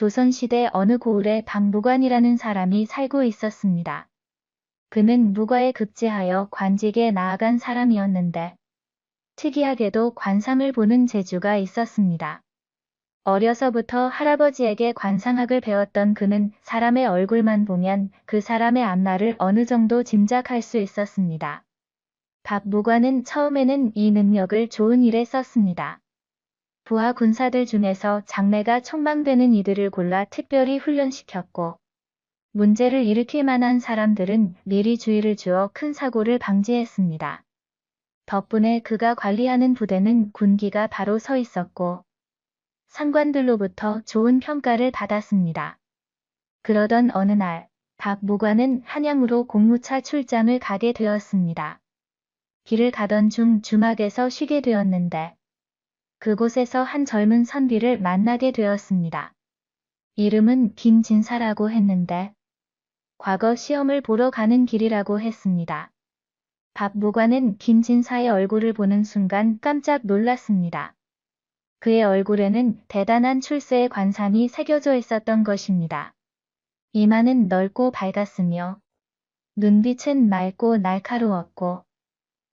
조선시대 어느 고을에 박무관이라는 사람이 살고 있었습니다. 그는 무과에 급제하여 관직에 나아간 사람이었는데 특이하게도 관상을 보는 재주가 있었습니다. 어려서부터 할아버지에게 관상학을 배웠던 그는 사람의 얼굴만 보면 그 사람의 앞날을 어느 정도 짐작할 수 있었습니다. 박무관은 처음에는 이 능력을 좋은 일에 썼습니다. 부하 군사들 중에서 장래가 촉망되는 이들을 골라 특별히 훈련시켰고 문제를 일으킬 만한 사람들은 미리 주의를 주어 큰 사고를 방지했습니다. 덕분에 그가 관리하는 부대는 군기가 바로 서 있었고 상관들로부터 좋은 평가를 받았습니다. 그러던 어느 날 박무관은 한양으로 공무차 출장을 가게 되었습니다. 길을 가던 중 주막에서 쉬게 되었는데 그곳에서 한 젊은 선비를 만나게 되었습니다. 이름은 김진사라고 했는데 과거 시험을 보러 가는 길이라고 했습니다. 박무관은 김진사의 얼굴을 보는 순간 깜짝 놀랐습니다. 그의 얼굴에는 대단한 출세의 관상이 새겨져 있었던 것입니다. 이마는 넓고 밝았으며 눈빛은 맑고 날카로웠고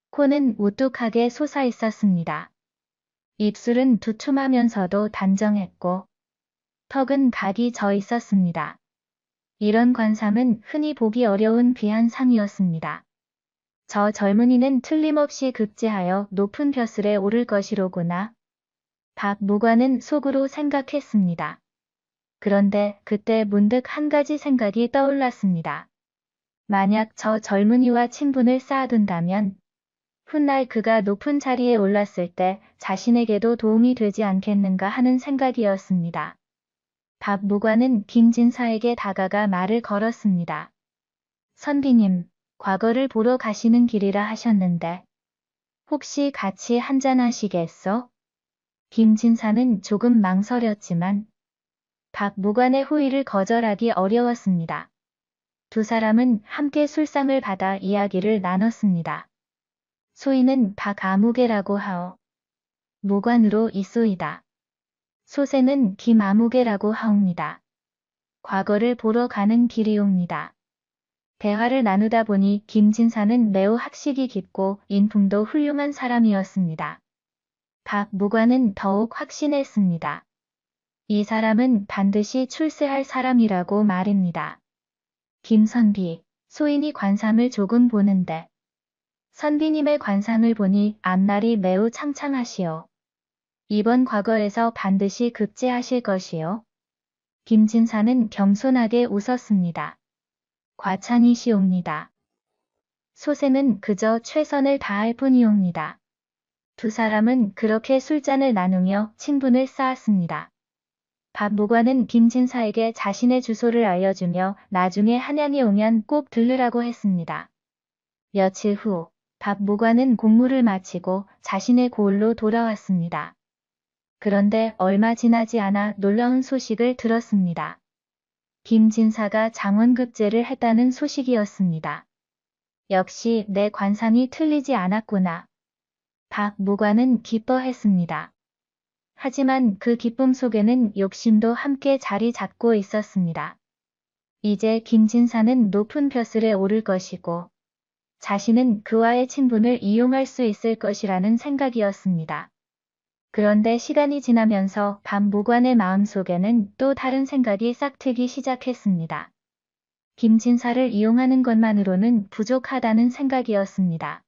코는 우뚝하게 솟아 있었습니다. 입술은 두툼하면서도 단정했고 턱은 각이 져 있었습니다. 이런 관상은 흔히 보기 어려운 귀한 상이었습니다. 저 젊은이는 틀림없이 급제하여 높은 벼슬에 오를 것이로구나. 박무관은 속으로 생각했습니다. 그런데 그때 문득 한 가지 생각이 떠올랐습니다. 만약 저 젊은이와 친분을 쌓아둔다면 훗날 그가 높은 자리에 올랐을 때 자신에게도 도움이 되지 않겠는가 하는 생각이었습니다. 박무관은 김진사에게 다가가 말을 걸었습니다. 선비님, 과거를 보러 가시는 길이라 하셨는데 혹시 같이 한잔하시겠소? 김진사는 조금 망설였지만 박무관의 호의를 거절하기 어려웠습니다. 두 사람은 함께 술상을 받아 이야기를 나눴습니다. 소인은 박아무개라고 하오. 무관으로 있소이다. 소세는 김아무개라고 하옵니다. 과거를 보러 가는 길이옵니다. 대화를 나누다 보니 김진사는 매우 학식이 깊고 인품도 훌륭한 사람이었습니다. 박무관은 더욱 확신했습니다. 이 사람은 반드시 출세할 사람이라고 말입니다. 김선비, 소인이 관상을 조금 보는데 선비님의 관상을 보니 앞날이 매우 창창하시오. 이번 과거에서 반드시 급제하실 것이요. 김진사는 겸손하게 웃었습니다. 과찬이시옵니다. 소세는 그저 최선을 다할 뿐이옵니다. 두 사람은 그렇게 술잔을 나누며 친분을 쌓았습니다. 박무관은 김진사에게 자신의 주소를 알려주며 나중에 한양에 오면 꼭 들르라고 했습니다. 며칠 후 박무관은 공무를 마치고 자신의 고을로 돌아왔습니다. 그런데 얼마 지나지 않아 놀라운 소식을 들었습니다. 김진사가 장원급제를 했다는 소식이었습니다. 역시 내 관상이 틀리지 않았구나. 박무관은 기뻐했습니다. 하지만 그 기쁨 속에는 욕심도 함께 자리 잡고 있었습니다. 이제 김진사는 높은 벼슬에 오를 것이고 자신은 그와의 친분을 이용할 수 있을 것이라는 생각이었습니다. 그런데 시간이 지나면서 박무관의 마음속에는 또 다른 생각이 싹트기 시작했습니다. 김진사를 이용하는 것만으로는 부족하다는 생각이었습니다.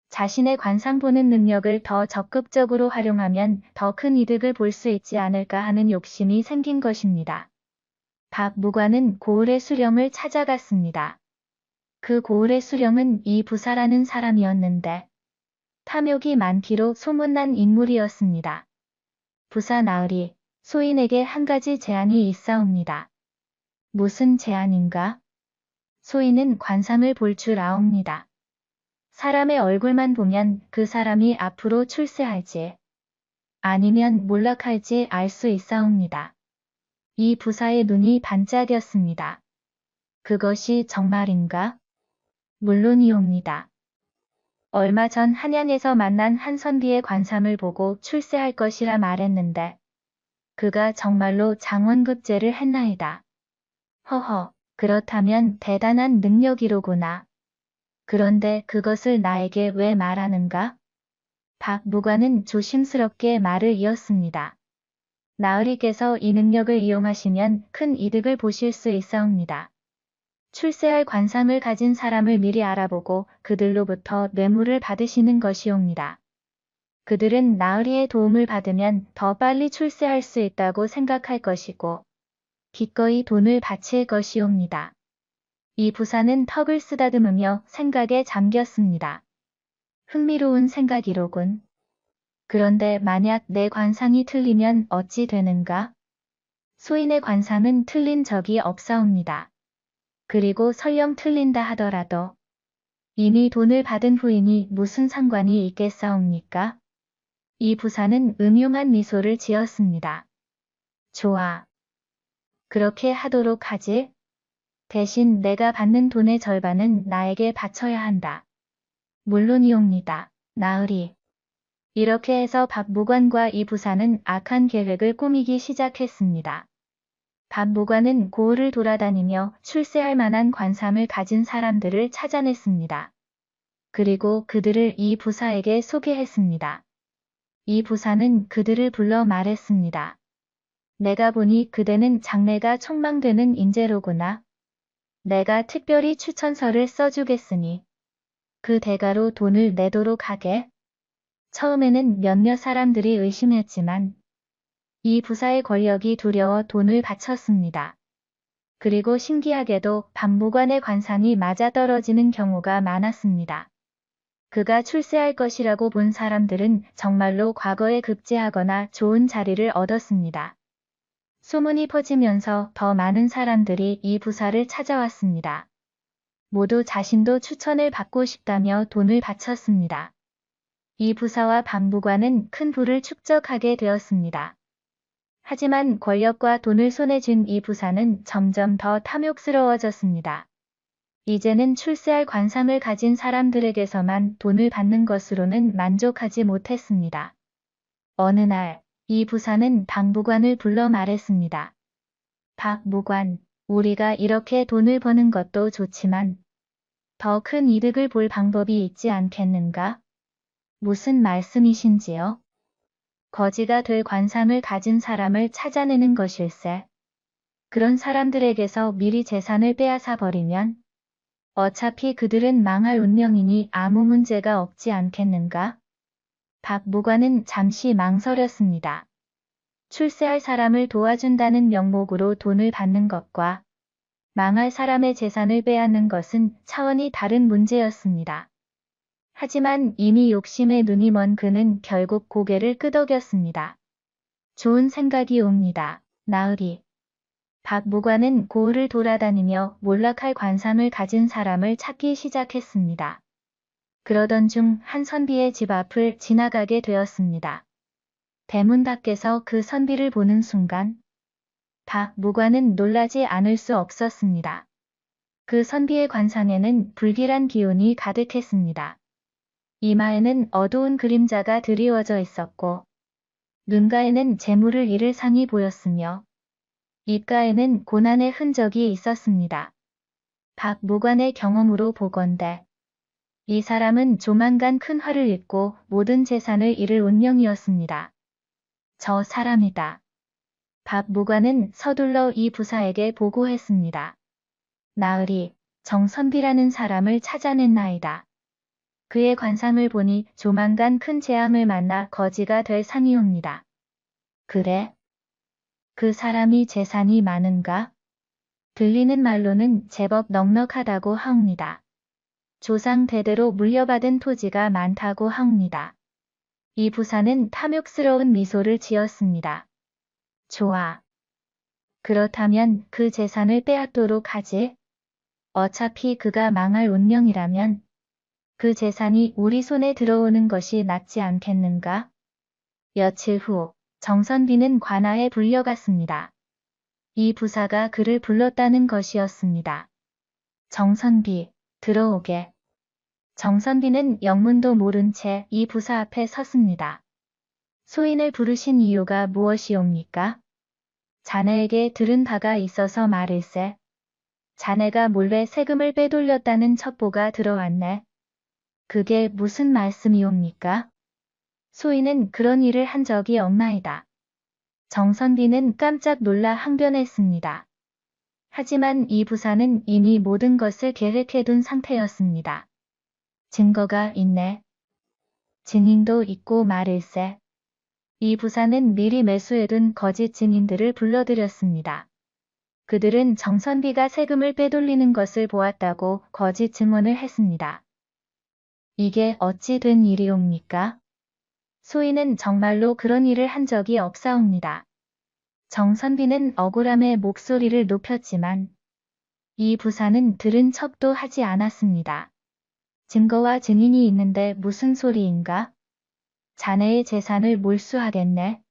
자신의 관상 보는 능력을 더 적극적으로 활용하면 더 큰 이득을 볼 수 있지 않을까 하는 욕심이 생긴 것입니다. 박무관은 고을의 수령을 찾아갔습니다. 그 고을의 수령은 이 부사라는 사람이었는데 탐욕이 많기로 소문난 인물이었습니다. 부사 나으리, 소인에게 한 가지 제안이 있사옵니다. 무슨 제안인가? 소인은 관상을 볼 줄 아옵니다. 사람의 얼굴만 보면 그 사람이 앞으로 출세할지 아니면 몰락할지 알 수 있사옵니다. 이 부사의 눈이 반짝였습니다. 그것이 정말인가? 물론이옵니다. 얼마 전 한양에서 만난 한 선비의 관상을 보고 출세할 것이라 말했는데 그가 정말로 장원급제를 했나이다. 허허, 그렇다면 대단한 능력이로구나. 그런데 그것을 나에게 왜 말하는가? 박 무관은 조심스럽게 말을 이었습니다. 나으리께서 이 능력을 이용하시면 큰 이득을 보실 수 있사옵니다. 출세할 관상을 가진 사람을 미리 알아보고 그들로부터 뇌물을 받으시는 것이옵니다. 그들은 나으리의 도움을 받으면 더 빨리 출세할 수 있다고 생각할 것이고 기꺼이 돈을 바칠 것이옵니다. 이 부사는 턱을 쓰다듬으며 생각에 잠겼습니다. 흥미로운 생각이로군. 그런데 만약 내 관상이 틀리면 어찌 되는가? 소인의 관상은 틀린 적이 없사옵니다. 그리고 설령 틀린다 하더라도 이미 돈을 받은 후이니 무슨 상관이 있겠사옵니까? 이 부사는 음흉한 미소를 지었습니다. 좋아. 그렇게 하도록 하지. 대신 내가 받는 돈의 절반은 나에게 바쳐야 한다. 물론이옵니다. 나으리. 이렇게 해서 박 무관과 이 부사는 악한 계획을 꾸미기 시작했습니다. 박 무관은 고을을 돌아다니며 출세할 만한 관상을 가진 사람들을 찾아냈습니다. 그리고 그들을 이 부사에게 소개했습니다. 이 부사는 그들을 불러 말했습니다. 내가 보니 그대는 장래가 촉망되는 인재로구나. 내가 특별히 추천서를 써주겠으니 그 대가로 돈을 내도록 하게. 처음에는 몇몇 사람들이 의심했지만 이 부사의 권력이 두려워 돈을 바쳤습니다. 그리고 신기하게도 박무관의 관상이 맞아떨어지는 경우가 많았습니다. 그가 출세할 것이라고 본 사람들은 정말로 과거에 급제하거나 좋은 자리를 얻었습니다. 소문이 퍼지면서 더 많은 사람들이 이 부사를 찾아왔습니다. 모두 자신도 추천을 받고 싶다며 돈을 바쳤습니다. 이 부사와 박무관은 큰 부를 축적하게 되었습니다. 하지만 권력과 돈을 손에 쥔 이 부사는 점점 더 탐욕스러워졌습니다. 이제는 출세할 관상을 가진 사람들에게서만 돈을 받는 것으로는 만족하지 못했습니다. 어느 날 이 부사는 박무관을 불러 말했습니다. 박무관, 우리가 이렇게 돈을 버는 것도 좋지만 더 큰 이득을 볼 방법이 있지 않겠는가? 무슨 말씀이신지요? 거지가 될 관상을 가진 사람을 찾아내는 것일세. 그런 사람들에게서 미리 재산을 빼앗아 버리면 어차피 그들은 망할 운명이니 아무 문제가 없지 않겠는가? 박 무관은 잠시 망설였습니다. 출세할 사람을 도와준다는 명목으로 돈을 받는 것과 망할 사람의 재산을 빼앗는 것은 차원이 다른 문제였습니다. 하지만 이미 욕심에 눈이 먼 그는 결국 고개를 끄덕였습니다. 좋은 생각이 옵니다. 나으리. 박 무관은 고을을 돌아다니며 몰락할 관상을 가진 사람을 찾기 시작했습니다. 그러던 중 한 선비의 집 앞을 지나가게 되었습니다. 대문 밖에서 그 선비를 보는 순간 박 무관은 놀라지 않을 수 없었습니다. 그 선비의 관상에는 불길한 기운이 가득했습니다. 이마에는 어두운 그림자가 드리워져 있었고 눈가에는 재물을 잃을 상이 보였으며 입가에는 고난의 흔적이 있었습니다. 박 무관의 경험으로 보건대 이 사람은 조만간 큰 화를 입고 모든 재산을 잃을 운명이었습니다. 저 사람이다. 박 무관은 서둘러 이 부사에게 보고했습니다. 나으리, 정선비라는 사람을 찾아냈나이다. 그의 관상을 보니 조만간 큰 재앙을 만나 거지가 될 상이옵니다. 그래? 그 사람이 재산이 많은가? 들리는 말로는 제법 넉넉하다고 하옵니다. 조상 대대로 물려받은 토지가 많다고 하옵니다. 이 부사는 탐욕스러운 미소를 지었습니다. 좋아. 그렇다면 그 재산을 빼앗도록 하지. 어차피 그가 망할 운명이라면 그 재산이 우리 손에 들어오는 것이 낫지 않겠는가? 며칠 후 정선비는 관아에 불려갔습니다. 이 부사가 그를 불렀다는 것이었습니다. 정선비, 들어오게. 정선비는 영문도 모른 채 이 부사 앞에 섰습니다. 소인을 부르신 이유가 무엇이옵니까? 자네에게 들은 바가 있어서 말일세. 자네가 몰래 세금을 빼돌렸다는 첩보가 들어왔네. 그게 무슨 말씀이옵니까? 소인은 그런 일을 한 적이 없나이다. 정선비는 깜짝 놀라 항변했습니다. 하지만 이 부사는 이미 모든 것을 계획해둔 상태였습니다. 증거가 있네. 증인도 있고 말일세. 이 부사는 미리 매수해둔 거짓 증인들을 불러들였습니다. 그들은 정선비가 세금을 빼돌리는 것을 보았다고 거짓 증언을 했습니다. 이게 어찌 된 일이옵니까? 소인은 정말로 그런 일을 한 적이 없사옵니다. 정선비는 억울함에 목소리를 높였지만 이 부사는 들은 척도 하지 않았습니다. 증거와 증인이 있는데 무슨 소리인가? 자네의 재산을 몰수하겠네.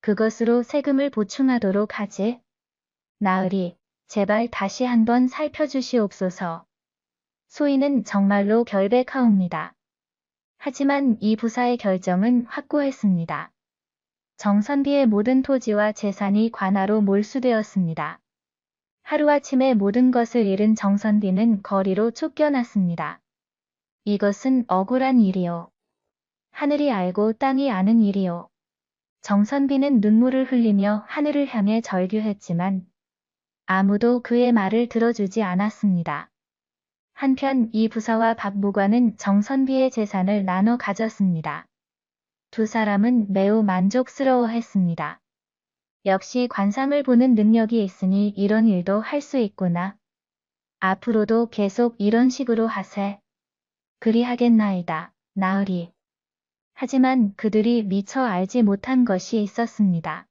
그것으로 세금을 보충하도록 하지. 나으리, 제발 다시 한번 살펴주시옵소서. 소인은 정말로 결백하옵니다. 하지만 이 부사의 결정은 확고했습니다. 정선비의 모든 토지와 재산이 관아로 몰수되었습니다. 하루아침에 모든 것을 잃은 정선비는 거리로 쫓겨났습니다. 이것은 억울한 일이요. 하늘이 알고 땅이 아는 일이요. 정선비는 눈물을 흘리며 하늘을 향해 절규했지만 아무도 그의 말을 들어주지 않았습니다. 한편 이 부사와 박무관은 정선비의 재산을 나눠 가졌습니다. 두 사람은 매우 만족스러워했습니다. 역시 관상을 보는 능력이 있으니 이런 일도 할 수 있구나. 앞으로도 계속 이런 식으로 하세. 그리하겠나이다, 나으리. 하지만 그들이 미처 알지 못한 것이 있었습니다.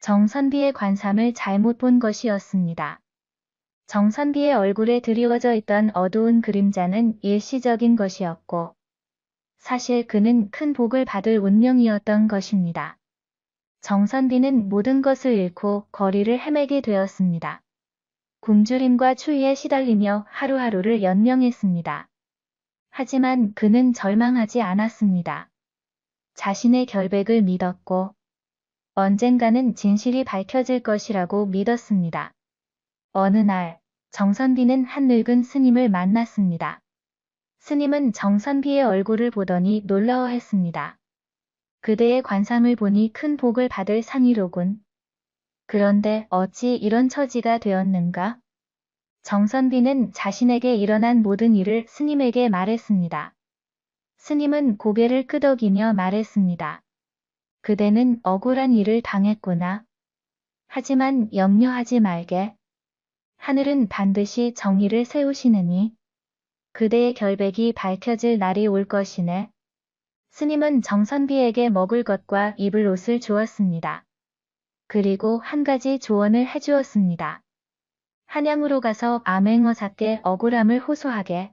정선비의 관상을 잘못 본 것이었습니다. 정선비의 얼굴에 드리워져 있던 어두운 그림자는 일시적인 것이었고 사실 그는 큰 복을 받을 운명이었던 것입니다. 정선비는 모든 것을 잃고 거리를 헤매게 되었습니다. 굶주림과 추위에 시달리며 하루하루를 연명했습니다. 하지만 그는 절망하지 않았습니다. 자신의 결백을 믿었고 언젠가는 진실이 밝혀질 것이라고 믿었습니다. 어느 날 정선비는 한 늙은 스님을 만났습니다. 스님은 정선비의 얼굴을 보더니 놀라워했습니다. 그대의 관상을 보니 큰 복을 받을 상이로군. 그런데 어찌 이런 처지가 되었는가? 정선비는 자신에게 일어난 모든 일을 스님에게 말했습니다. 스님은 고개를 끄덕이며 말했습니다. 그대는 억울한 일을 당했구나. 하지만 염려하지 말게. 하늘은 반드시 정의를 세우시느니 그대의 결백이 밝혀질 날이 올 것이네. 스님은 정선비에게 먹을 것과 입을 옷을 주었습니다. 그리고 한 가지 조언을 해주었습니다. 한양으로 가서 암행어사께 억울함을 호소하게.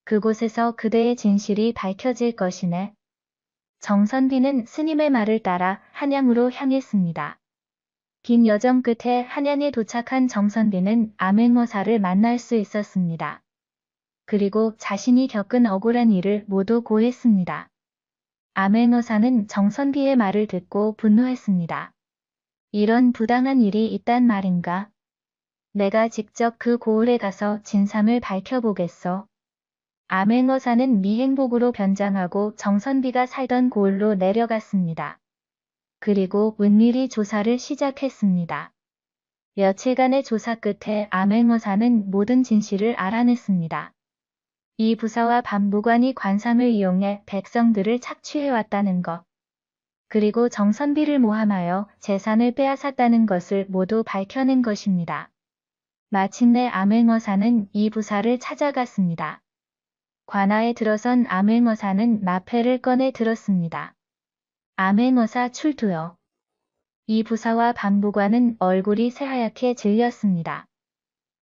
그곳에서 그대의 진실이 밝혀질 것이네. 정선비는 스님의 말을 따라 한양으로 향했습니다. 긴 여정 끝에 한양에 도착한 정선비는 암행어사를 만날 수 있었습니다. 그리고 자신이 겪은 억울한 일을 모두 고했습니다. 암행어사는 정선비의 말을 듣고 분노했습니다. 이런 부당한 일이 있단 말인가? 내가 직접 그 고을에 가서 진상을 밝혀보겠소. 암행어사는 미행복으로 변장하고 정선비가 살던 고을로 내려갔습니다. 그리고 은밀히 조사를 시작했습니다. 며칠간의 조사 끝에 암행어사는 모든 진실을 알아냈습니다. 이 부사와 박무관이 관상을 이용해 백성들을 착취해왔다는 것. 그리고 정선비를 모함하여 재산을 빼앗았다는 것을 모두 밝혀낸 것입니다. 마침내 암행어사는 이 부사를 찾아갔습니다. 관아에 들어선 암행어사는 마패를 꺼내 들었습니다. 암행어사 출두요. 이 부사와 박무관은 얼굴이 새하얗게 질렸습니다.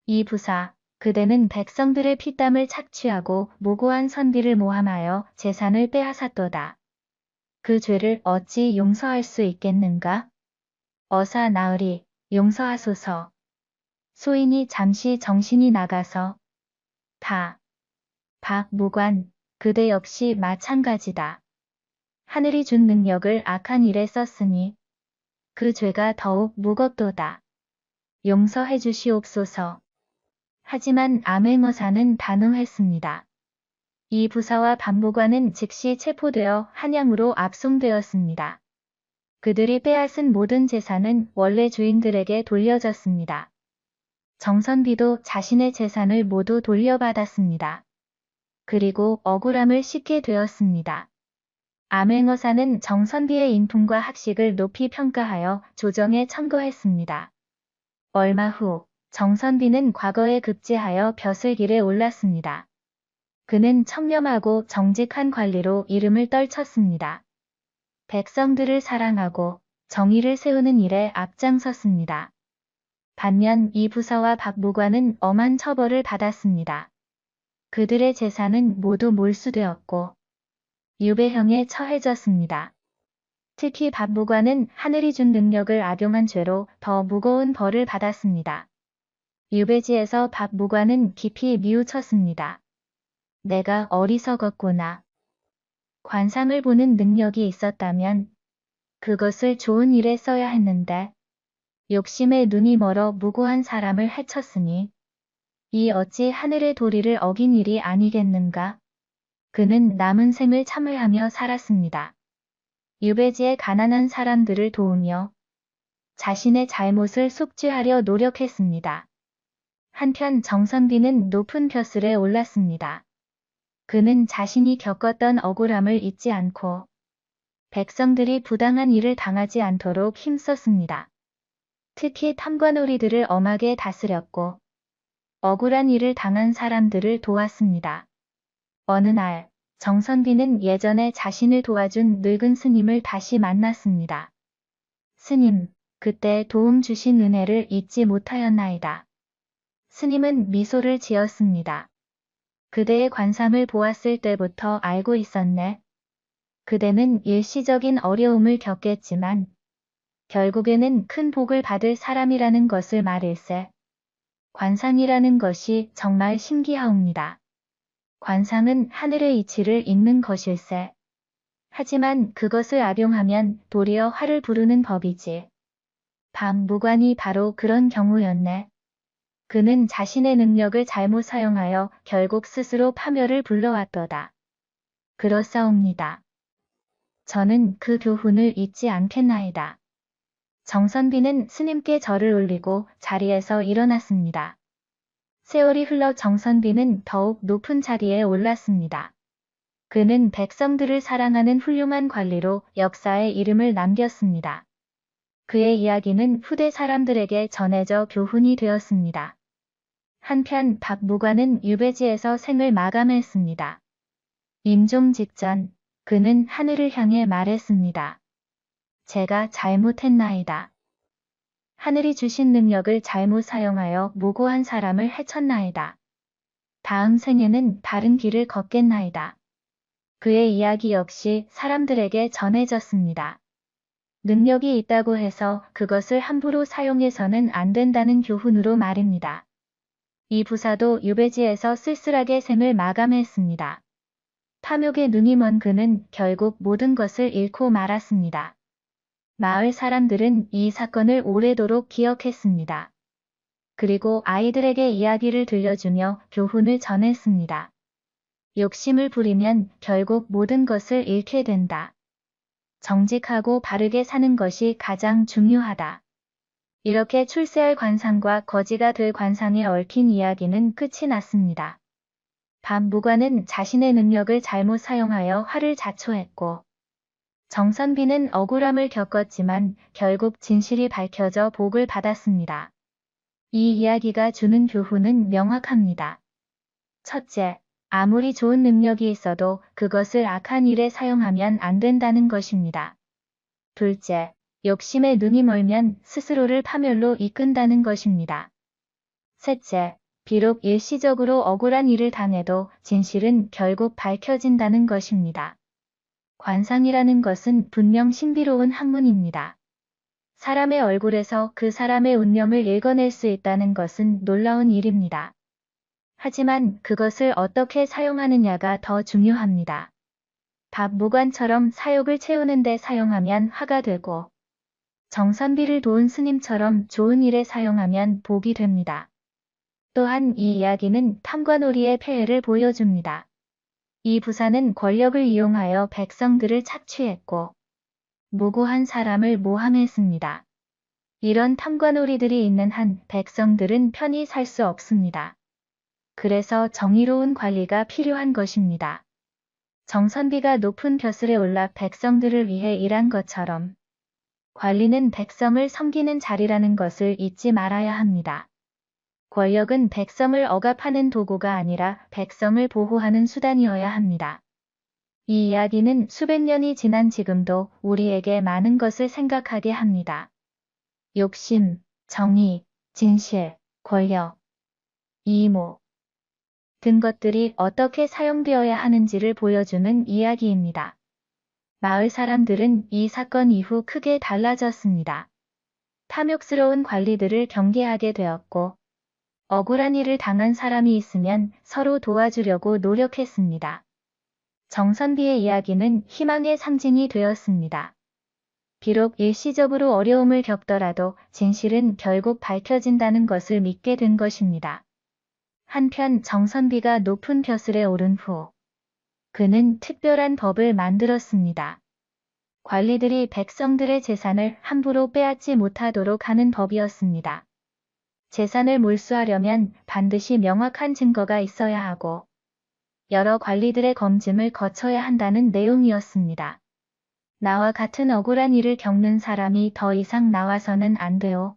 이 부사, 그대는 백성들의 피땀을 착취하고 무고한 선비를 모함하여 재산을 빼앗았도다. 그 죄를 어찌 용서할 수 있겠는가? 어사 나으리, 용서하소서. 소인이 잠시 정신이 나가서 박무관, 그대 역시 마찬가지다. 하늘이 준 능력을 악한 일에 썼으니 그 죄가 더욱 무겁도다. 용서해 주시옵소서. 하지만 암행어사는 단호했습니다. 이 부사와 박무관은 즉시 체포되어 한양으로 압송되었습니다. 그들이 빼앗은 모든 재산은 원래 주인들에게 돌려졌습니다. 정선비도 자신의 재산을 모두 돌려받았습니다. 그리고 억울함을 씻게 되었습니다. 암행어사는 정선비의 인품과 학식을 높이 평가하여 조정에 청구했습니다. 얼마 후 정선비는 과거에 급제하여 벼슬길에 올랐습니다. 그는 청렴하고 정직한 관리로 이름을 떨쳤습니다. 백성들을 사랑하고 정의를 세우는 일에 앞장섰습니다. 반면 이 부사와 박무관은 엄한 처벌을 받았습니다. 그들의 재산은 모두 몰수되었고 유배형에 처해졌습니다. 특히 박무관은 하늘이 준 능력을 악용한 죄로 더 무거운 벌을 받았습니다. 유배지에서 박무관은 깊이 뉘우쳤습니다. 내가 어리석었구나. 관상을 보는 능력이 있었다면 그것을 좋은 일에 써야 했는데 욕심에 눈이 멀어 무고한 사람을 해쳤으니 이 어찌 하늘의 도리를 어긴 일이 아니겠는가? 그는 남은 생을 참을하며 살았습니다. 유배지의 가난한 사람들을 도우며 자신의 잘못을 숙지하려 노력했습니다. 한편 정선비는 높은 벼슬에 올랐습니다. 그는 자신이 겪었던 억울함을 잊지 않고 백성들이 부당한 일을 당하지 않도록 힘썼습니다. 특히 탐관오리들을 엄하게 다스렸고 억울한 일을 당한 사람들을 도왔습니다. 어느 날 정선비는 예전에 자신을 도와준 늙은 스님을 다시 만났습니다. 스님, 그때 도움 주신 은혜를 잊지 못하였나이다. 스님은 미소를 지었습니다. 그대의 관상을 보았을 때부터 알고 있었네. 그대는 일시적인 어려움을 겪겠지만 결국에는 큰 복을 받을 사람이라는 것을 말일세. 관상이라는 것이 정말 신기하옵니다. 관상은 하늘의 이치를 읽는 것일세. 하지만 그것을 악용하면 도리어 화를 부르는 법이지. 박무관이 바로 그런 경우였네. 그는 자신의 능력을 잘못 사용하여 결국 스스로 파멸을 불러왔도다. 그렇사옵니다. 저는 그 교훈을 잊지 않겠나이다. 정선비는 스님께 절을 올리고 자리에서 일어났습니다. 세월이 흘러 정선비는 더욱 높은 자리에 올랐습니다. 그는 백성들을 사랑하는 훌륭한 관리로 역사에 이름을 남겼습니다. 그의 이야기는 후대 사람들에게 전해져 교훈이 되었습니다. 한편 박무관은 유배지에서 생을 마감했습니다. 임종 직전 그는 하늘을 향해 말했습니다. 제가 잘못했나이다. 하늘이 주신 능력을 잘못 사용하여 무고한 사람을 해쳤나이다. 다음 생에는 다른 길을 걷겠나이다. 그의 이야기 역시 사람들에게 전해졌습니다. 능력이 있다고 해서 그것을 함부로 사용해서는 안 된다는 교훈으로 말입니다. 이 부사도 유배지에서 쓸쓸하게 생을 마감했습니다. 탐욕에 눈이 먼 그는 결국 모든 것을 잃고 말았습니다. 마을 사람들은 이 사건을 오래도록 기억했습니다. 그리고 아이들에게 이야기를 들려주며 교훈을 전했습니다. 욕심을 부리면 결국 모든 것을 잃게 된다. 정직하고 바르게 사는 것이 가장 중요하다. 이렇게 출세할 관상과 거지가 될 관상에 얽힌 이야기는 끝이 났습니다. 박무관은 자신의 능력을 잘못 사용하여 화를 자초했고 정선비는 억울함을 겪었지만 결국 진실이 밝혀져 복을 받았습니다. 이 이야기가 주는 교훈은 명확합니다. 첫째, 아무리 좋은 능력이 있어도 그것을 악한 일에 사용하면 안 된다는 것입니다. 둘째, 욕심에 눈이 멀면 스스로를 파멸로 이끈다는 것입니다. 셋째, 비록 일시적으로 억울한 일을 당해도 진실은 결국 밝혀진다는 것입니다. 관상이라는 것은 분명 신비로운 학문입니다. 사람의 얼굴에서 그 사람의 운명을 읽어낼 수 있다는 것은 놀라운 일입니다. 하지만 그것을 어떻게 사용하느냐가 더 중요합니다. 박무관처럼 사욕을 채우는 데 사용하면 화가 되고 정선비를 도운 스님처럼 좋은 일에 사용하면 복이 됩니다. 또한 이 이야기는 탐관오리의 폐해를 보여줍니다. 이 부사는 권력을 이용하여 백성들을 착취했고 무고한 사람을 모함했습니다. 이런 탐관오리들이 있는 한 백성들은 편히 살 수 없습니다. 그래서 정의로운 관리가 필요한 것입니다. 정선비가 높은 벼슬에 올라 백성들을 위해 일한 것처럼 관리는 백성을 섬기는 자리라는 것을 잊지 말아야 합니다. 권력은 백성을 억압하는 도구가 아니라 백성을 보호하는 수단이어야 합니다. 이 이야기는 수백 년이 지난 지금도 우리에게 많은 것을 생각하게 합니다. 욕심, 정의, 진실, 권력, 이모 등 것들이 어떻게 사용되어야 하는지를 보여주는 이야기입니다. 마을 사람들은 이 사건 이후 크게 달라졌습니다. 탐욕스러운 관리들을 경계하게 되었고 억울한 일을 당한 사람이 있으면 서로 도와주려고 노력했습니다. 정선비의 이야기는 희망의 상징이 되었습니다. 비록 일시적으로 어려움을 겪더라도 진실은 결국 밝혀진다는 것을 믿게 된 것입니다. 한편 정선비가 높은 벼슬에 오른 후 그는 특별한 법을 만들었습니다. 관리들이 백성들의 재산을 함부로 빼앗지 못하도록 하는 법이었습니다. 재산을 몰수하려면 반드시 명확한 증거가 있어야 하고 여러 관리들의 검증을 거쳐야 한다는 내용이었습니다. 나와 같은 억울한 일을 겪는 사람이 더 이상 나와서는 안 돼요.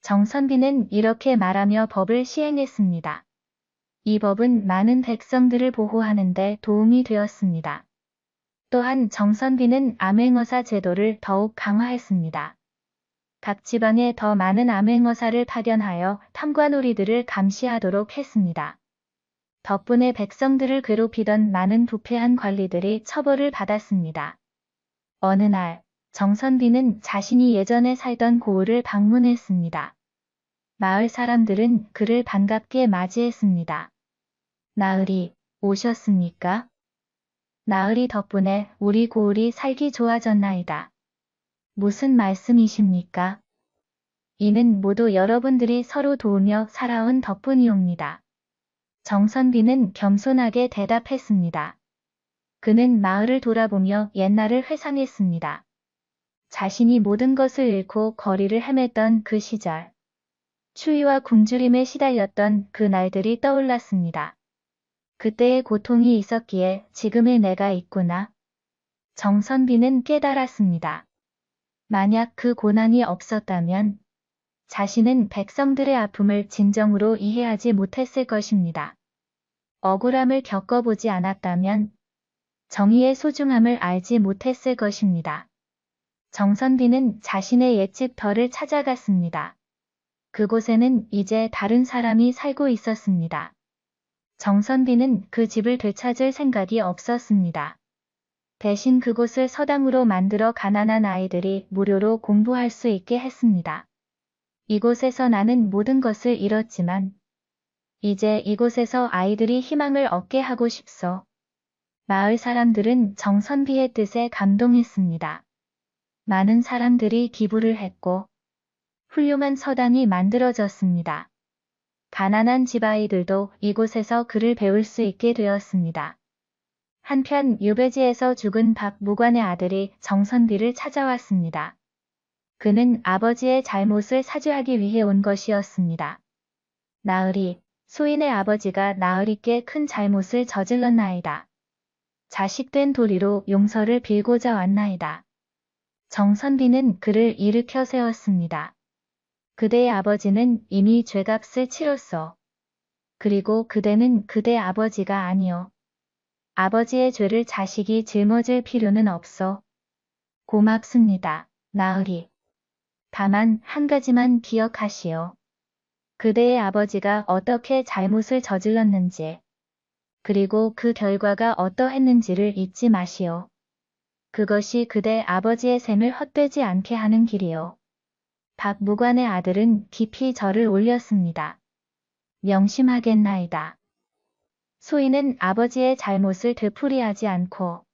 정선비는 이렇게 말하며 법을 시행했습니다. 이 법은 많은 백성들을 보호하는 데 도움이 되었습니다. 또한 정선비는 암행어사 제도를 더욱 강화했습니다. 각 지방에 더 많은 암행어사를 파견하여 탐관오리들을 감시하도록 했습니다. 덕분에 백성들을 괴롭히던 많은 부패한 관리들이 처벌을 받았습니다. 어느 날 정선비는 자신이 예전에 살던 고을을 방문했습니다. 마을 사람들은 그를 반갑게 맞이했습니다. 나으리, 오셨습니까? 나으리 덕분에 우리 고을이 살기 좋아졌나이다. 무슨 말씀이십니까? 이는 모두 여러분들이 서로 도우며 살아온 덕분이옵니다. 정선비는 겸손하게 대답했습니다. 그는 마을을 돌아보며 옛날을 회상했습니다. 자신이 모든 것을 잃고 거리를 헤맸던 그 시절. 추위와 굶주림에 시달렸던 그 날들이 떠올랐습니다. 그때의 고통이 있었기에 지금의 내가 있구나. 정선비는 깨달았습니다. 만약 그 고난이 없었다면 자신은 백성들의 아픔을 진정으로 이해하지 못했을 것입니다. 억울함을 겪어보지 않았다면 정의의 소중함을 알지 못했을 것입니다. 정선비는 자신의 옛집 덜을 찾아갔습니다. 그곳에는 이제 다른 사람이 살고 있었습니다. 정선비는 그 집을 되찾을 생각이 없었습니다. 대신 그곳을 서당으로 만들어 가난한 아이들이 무료로 공부할 수 있게 했습니다. 이곳에서 나는 모든 것을 잃었지만 이제 이곳에서 아이들이 희망을 얻게 하고 싶소. 마을 사람들은 정선비의 뜻에 감동했습니다. 많은 사람들이 기부를 했고 훌륭한 서당이 만들어졌습니다. 가난한 집 아이들도 이곳에서 글을 배울 수 있게 되었습니다. 한편 유배지에서 죽은 박 무관의 아들이 정선비를 찾아왔습니다. 그는 아버지의 잘못을 사죄하기 위해 온 것이었습니다. 나으리, 소인의 아버지가 나으리께 큰 잘못을 저질렀나이다. 자식된 도리로 용서를 빌고자 왔나이다. 정선비는 그를 일으켜 세웠습니다. 그대의 아버지는 이미 죄값을 치렀소. 그리고 그대는 그대 아버지가 아니오. 아버지의 죄를 자식이 짊어질 필요는 없소. 고맙습니다, 나으리. 다만 한 가지만 기억하시오. 그대의 아버지가 어떻게 잘못을 저질렀는지, 그리고 그 결과가 어떠했는지를 잊지 마시오. 그것이 그대 아버지의 셈을 헛되지 않게 하는 길이오. 박 무관의 아들은 깊이 절을 올렸습니다. 명심하겠나이다. 소인은 아버지의 잘못을 되풀이하지 않고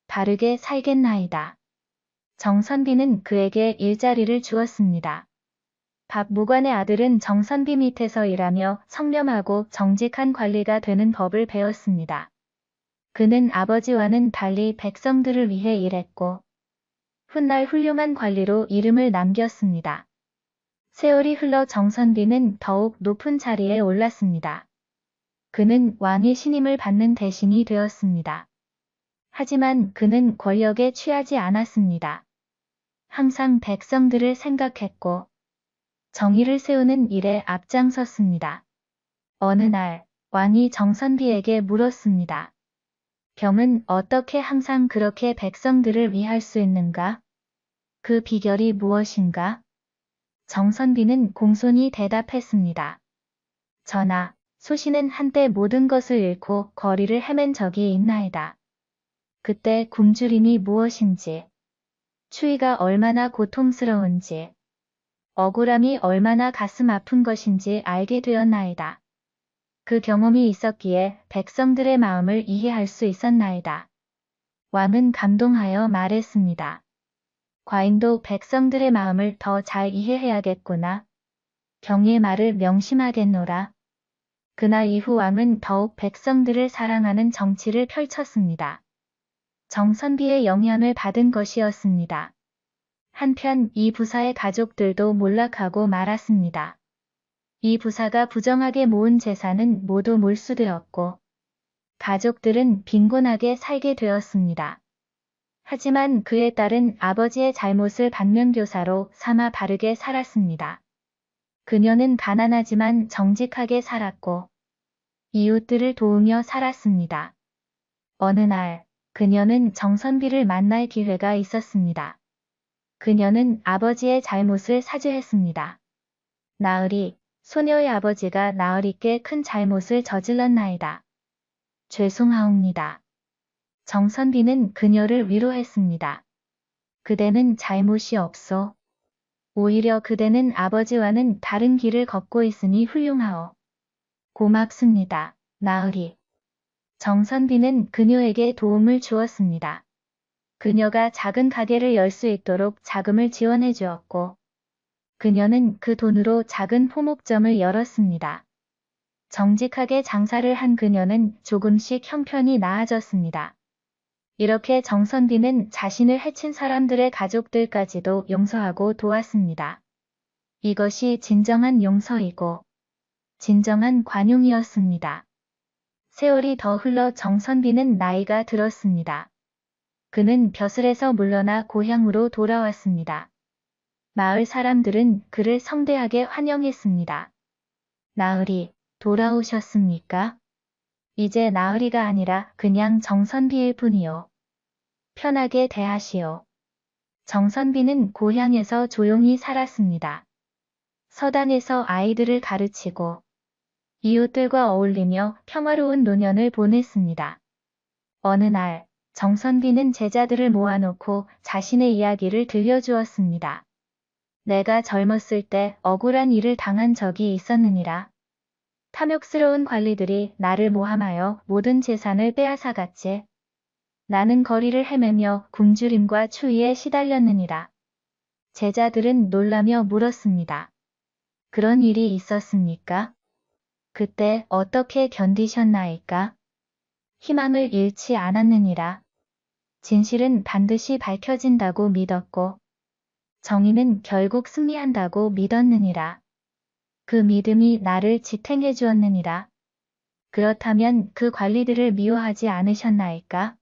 바르게 살겠나이다. 정선비는 그에게 일자리를 주었습니다. 박무관의 아들은 정선비 밑에서 일하며 청렴하고 정직한 관리가 되는 법을 배웠습니다. 그는 아버지와는 달리 백성들을 위해 일했고 훗날 훌륭한 관리로 이름을 남겼습니다. 세월이 흘러 정선비는 더욱 높은 자리에 올랐습니다. 그는 왕의 신임을 받는 대신이 되었습니다. 하지만 그는 권력에 취하지 않았습니다. 항상 백성들을 생각했고 정의를 세우는 일에 앞장섰습니다. 어느 날 왕이 정선비에게 물었습니다. 병은 어떻게 항상 그렇게 백성들을 위할 수 있는가? 그 비결이 무엇인가? 정선비는 공손히 대답했습니다. 전하, 소신은 한때 모든 것을 잃고 거리를 헤맨 적이 있나이다. 그때 굶주림이 무엇인지, 추위가 얼마나 고통스러운지, 억울함이 얼마나 가슴 아픈 것인지 알게 되었나이다. 그 경험이 있었기에 백성들의 마음을 이해할 수 있었나이다. 왕은 감동하여 말했습니다. 과인도 백성들의 마음을 더 잘 이해해야겠구나. 경의 말을 명심하겠노라. 그날 이후 왕은 더욱 백성들을 사랑하는 정치를 펼쳤습니다. 정선비의 영향을 받은 것이었습니다. 한편 이 부사의 가족들도 몰락하고 말았습니다. 이 부사가 부정하게 모은 재산은 모두 몰수되었고 가족들은 빈곤하게 살게 되었습니다. 하지만 그의 딸은 아버지의 잘못을 반면교사로 삼아 바르게 살았습니다. 그녀는 가난하지만 정직하게 살았고 이웃들을 도우며 살았습니다. 어느 날 그녀는 정선비를 만날 기회가 있었습니다. 그녀는 아버지의 잘못을 사죄했습니다. 나으리, 소녀의 아버지가 나으리께 큰 잘못을 저질렀나이다. 죄송하옵니다. 정선비는 그녀를 위로했습니다. 그대는 잘못이 없소. 오히려 그대는 아버지와는 다른 길을 걷고 있으니 훌륭하오. 고맙습니다. 나으리. 정선비는 그녀에게 도움을 주었습니다. 그녀가 작은 가게를 열 수 있도록 자금을 지원해 주었고 그녀는 그 돈으로 작은 포목점을 열었습니다. 정직하게 장사를 한 그녀는 조금씩 형편이 나아졌습니다. 이렇게 정선비는 자신을 해친 사람들의 가족들까지도 용서하고 도왔습니다. 이것이 진정한 용서이고 진정한 관용이었습니다. 세월이 더 흘러 정선비는 나이가 들었습니다. 그는 벼슬에서 물러나 고향으로 돌아왔습니다. 마을 사람들은 그를 성대하게 환영했습니다. 나으리, 돌아오셨습니까? 이제 나으리가 아니라 그냥 정선비일 뿐이요. 편하게 대하시오. 정선비는 고향에서 조용히 살았습니다. 서당에서 아이들을 가르치고 이웃들과 어울리며 평화로운 노년을 보냈습니다. 어느 날 정선비는 제자들을 모아놓고 자신의 이야기를 들려주었습니다. 내가 젊었을 때 억울한 일을 당한 적이 있었느니라. 탐욕스러운 관리들이 나를 모함하여 모든 재산을 빼앗아갔지. 나는 거리를 헤매며 굶주림과 추위에 시달렸느니라. 제자들은 놀라며 물었습니다. 그런 일이 있었습니까? 그때 어떻게 견디셨나이까? 희망을 잃지 않았느니라. 진실은 반드시 밝혀진다고 믿었고 정의는 결국 승리한다고 믿었느니라. 그 믿음이 나를 지탱해 주었느니라. 그렇다면 그 관리들을 미워하지 않으셨나이까?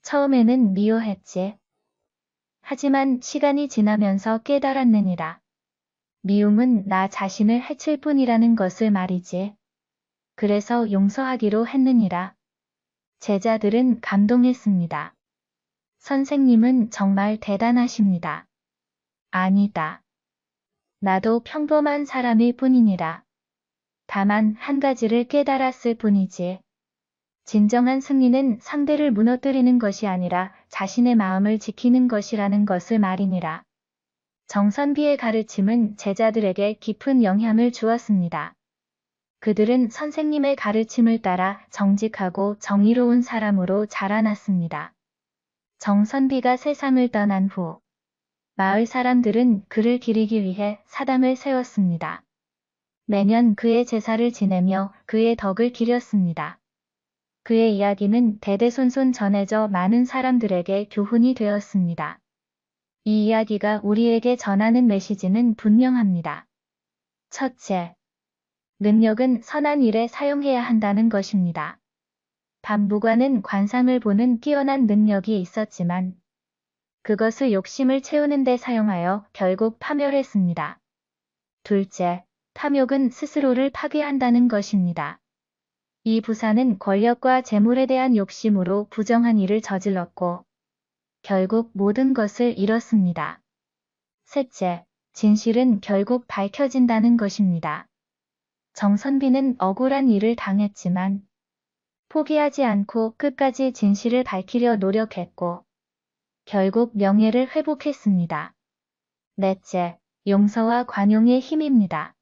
처음에는 미워했지. 하지만 시간이 지나면서 깨달았느니라. 미움은 나 자신을 해칠 뿐이라는 것을 말이지. 그래서 용서하기로 했느니라. 제자들은 감동했습니다. 선생님은 정말 대단하십니다. 아니다. 나도 평범한 사람일 뿐이니라. 다만 한 가지를 깨달았을 뿐이지. 진정한 승리는 상대를 무너뜨리는 것이 아니라 자신의 마음을 지키는 것이라는 것을 말이니라. 정선비의 가르침은 제자들에게 깊은 영향을 주었습니다. 그들은 선생님의 가르침을 따라 정직하고 정의로운 사람으로 자라났습니다. 정선비가 세상을 떠난 후 마을 사람들은 그를 기리기 위해 사당을 세웠습니다. 매년 그의 제사를 지내며 그의 덕을 기렸습니다. 그의 이야기는 대대손손 전해져 많은 사람들에게 교훈이 되었습니다. 이 이야기가 우리에게 전하는 메시지는 분명합니다. 첫째, 능력은 선한 일에 사용해야 한다는 것입니다. 박무관은 관상을 보는 뛰어난 능력이 있었지만 그것을 욕심을 채우는 데 사용하여 결국 파멸했습니다. 둘째, 탐욕은 스스로를 파괴한다는 것입니다. 이 부사는 권력과 재물에 대한 욕심으로 부정한 일을 저질렀고 결국 모든 것을 잃었습니다. 셋째, 진실은 결국 밝혀진다는 것입니다. 정선비는 억울한 일을 당했지만 포기하지 않고 끝까지 진실을 밝히려 노력했고 결국 명예를 회복했습니다. 넷째, 용서와 관용의 힘입니다.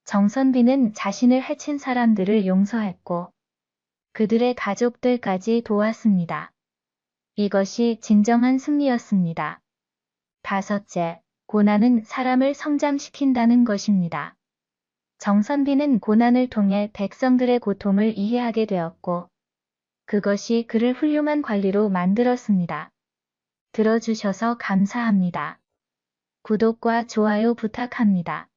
정선비는 자신을 해친 사람들을 용서했고 그들의 가족들까지 도왔습니다. 이것이 진정한 승리였습니다. 다섯째, 고난은 사람을 성장시킨다는 것입니다. 정선비는 고난을 통해 백성들의 고통을 이해하게 되었고 그것이 그를 훌륭한 관리로 만들었습니다. 들어주셔서 감사합니다. 구독과 좋아요 부탁합니다.